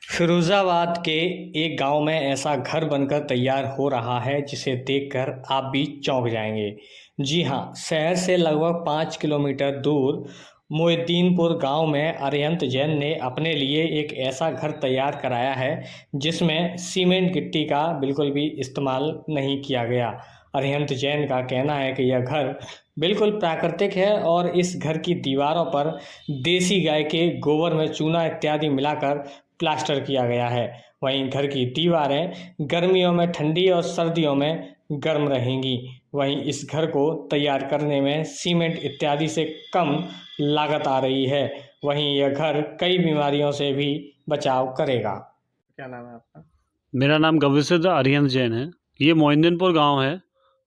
फिरोजाबाद के एक गांव में ऐसा घर बनकर तैयार हो रहा है जिसे देखकर आप भी चौंक जाएंगे। जी हाँ, शहर से लगभग 5 किलोमीटर दूर मोहिद्दीनपुर गांव में अरिहंत जैन ने अपने लिए एक ऐसा घर तैयार कराया है जिसमें सीमेंट गिट्टी का बिल्कुल भी इस्तेमाल नहीं किया गया। अरिहंत जैन का कहना है कि यह घर बिल्कुल प्राकृतिक है और इस घर की दीवारों पर देसी गाय के गोबर में चूना इत्यादि मिलाकर प्लास्टर किया गया है। वहीं घर की दीवारें गर्मियों में ठंडी और सर्दियों में गर्म रहेंगी। वहीं इस घर को तैयार करने में सीमेंट इत्यादि से कम लागत आ रही है। वहीं यह घर कई बीमारियों से भी बचाव करेगा। क्या नाम है आपका? मेरा नाम गविसिद्ध अरिहंत जैन है। ये मोहिद्दीनपुर गांव है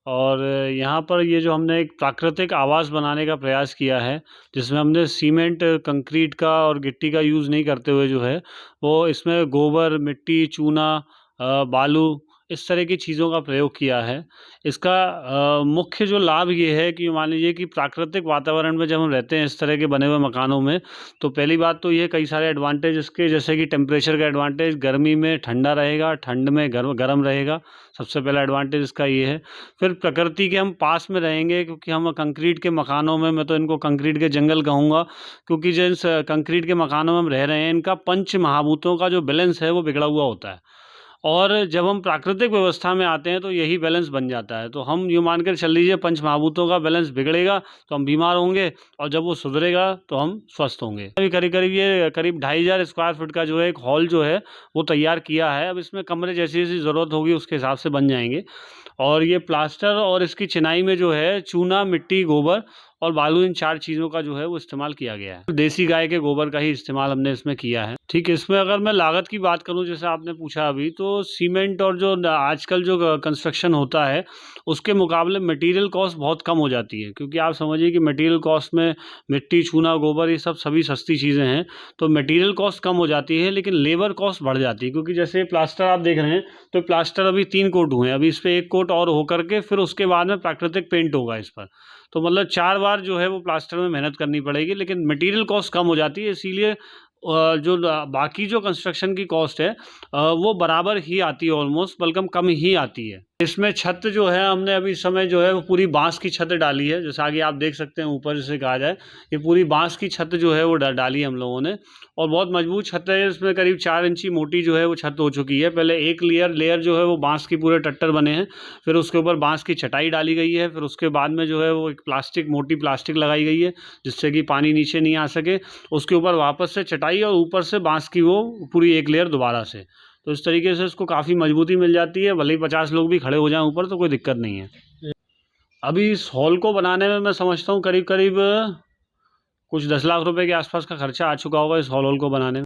और यहाँ पर ये जो हमने एक प्राकृतिक आवास बनाने का प्रयास किया है, जिसमें हमने सीमेंट, कंक्रीट का और गिट्टी का यूज़ नहीं करते हुए जो है वो इसमें गोबर, मिट्टी, चूना, बालू इस तरह की चीज़ों का प्रयोग किया है। इसका मुख्य जो लाभ ये है कि मान लीजिए कि प्राकृतिक वातावरण में जब हम रहते हैं इस तरह के बने हुए मकानों में, तो पहली बात तो ये कई सारे एडवांटेज इसके, जैसे कि टेम्परेचर का एडवांटेज, गर्मी में ठंडा रहेगा, ठंड में गर्म रहेगा। सबसे पहला एडवांटेज इसका ये है। फिर प्रकृति के हम पास में रहेंगे, क्योंकि हम कंक्रीट के मकानों में, मैं तो इनको कंक्रीट के जंगल कहूँगा, क्योंकि जिस कंक्रीट के मकानों में हम रह रहे हैं, इनका पंच महाभूतों का जो बैलेंस है वो बिगड़ा हुआ होता है। और जब हम प्राकृतिक व्यवस्था में आते हैं तो यही बैलेंस बन जाता है। तो हम यूँ मान कर चल लीजिए, पंच महाभूतों का बैलेंस बिगड़ेगा तो हम बीमार होंगे, और जब वो सुधरेगा तो हम स्वस्थ होंगे। अभी करीब करीब ये करीब 2500 स्क्वायर फीट का जो है एक हॉल जो है वो तैयार किया है। अब इसमें कमरे जैसी जैसी ज़रूरत होगी उसके हिसाब से बन जाएंगे। और ये प्लास्टर और इसकी चिनाई में जो है चूना, मिट्टी, गोबर और बालू, इन 4 चीज़ों का जो है वो इस्तेमाल किया गया है। देसी गाय के गोबर का ही इस्तेमाल हमने इसमें किया है। ठीक है, इसमें अगर मैं लागत की बात करूं, जैसे आपने पूछा अभी, तो सीमेंट और जो आजकल जो कंस्ट्रक्शन होता है उसके मुकाबले मटेरियल कॉस्ट बहुत कम हो जाती है। क्योंकि आप समझिए कि मटेरियल कॉस्ट में मिट्टी, चूना, गोबर ये सब सभी सस्ती चीज़ें हैं, तो मटेरियल कॉस्ट कम हो जाती है, लेकिन लेबर कॉस्ट बढ़ जाती है। क्योंकि जैसे प्लास्टर आप देख रहे हैं, तो प्लास्टर अभी 3 कोट हुए हैं, अभी इस पर 1 कोट और हो करके फिर उसके बाद में प्राकृतिक पेंट होगा इस पर। तो मतलब 4 बार जो है वो प्लास्टर में मेहनत करनी पड़ेगी, लेकिन मटेरियल कॉस्ट कम हो जाती है। इसीलिए जो बाकी जो कंस्ट्रक्शन की कॉस्ट है वो बराबर ही आती है ऑलमोस्ट, बल्कि कम ही आती है। इसमें छत जो है हमने अभी इस समय जो है वो पूरी बांस की छत डाली है। जैसे आगे आप देख सकते हैं, ऊपर से कहा जाए, ये पूरी बांस की छत जो है वो डाली है हम लोगों ने, और बहुत मजबूत छत है। इसमें करीब 4 इंची मोटी जो है वो छत हो चुकी है। पहले एक लेयर जो है वो बांस की पूरे टट्टर बने हैं, फिर उसके ऊपर बांस की चटाई डाली गई है, फिर उसके बाद में जो है वो एक मोटी प्लास्टिक लगाई गई है जिससे कि पानी नीचे नहीं आ सके। उसके ऊपर वापस से चटाई और ऊपर से बांस की वो पूरी एक लेयर दोबारा से। तो इस तरीके से इसको काफ़ी मजबूती मिल जाती है। भले ही 50 लोग भी खड़े हो जाएं ऊपर तो कोई दिक्कत नहीं है। अभी इस हॉल को बनाने में मैं समझता हूँ करीब करीब कुछ 10 लाख रुपए के आसपास का खर्चा आ चुका होगा इस हॉल को बनाने में।